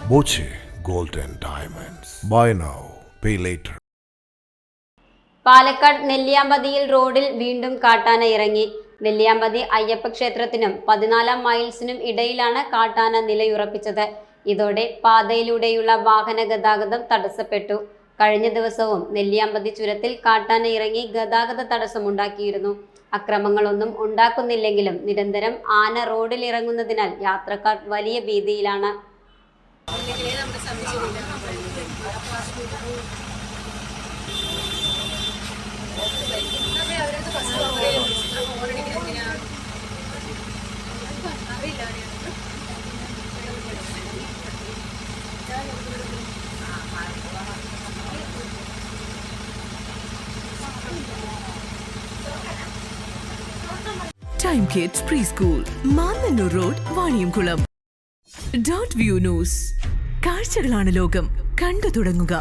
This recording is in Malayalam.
Boche Gold and Diamonds. Buy now, pay later. Palakkad നെല്ലിയാമ്പതിയിൽ റോഡിൽ വീണ്ടും കാട്ടാന ഇറങ്ങി. നെല്ലിയാമ്പതി അയ്യപ്പ ക്ഷേത്രത്തിനും 14 മൈൽസിനും ഇടയിലാണ് കാട്ടാന നിലയുറപ്പിച്ചത്. ഇതോടെ പാതയിലൂടെയുള്ള വാഹന ഗതാഗതം തടസ്സപ്പെട്ടു. കഴിഞ്ഞ ദിവസവും നെല്ലിയാമ്പതി ചുരത്തിൽ കാട്ടാന ഇറങ്ങി ഗതാഗത തടസ്സമുണ്ടാക്കിയിരുന്നു. അക്രമങ്ങളൊന്നും ഉണ്ടാക്കുന്നില്ലെങ്കിലും നിരന്തരം ആന റോഡിൽ ഇറങ്ങുന്നതിനാൽ യാത്രക്കാർ വലിയ ഭീതിയിലാണ്. Time Kids Preschool, Mannannur Road, Vaniyamkulam. Dot View News. കാഴ്ചകളാണ് ലോകം, കണ്ടു തുടങ്ങുക.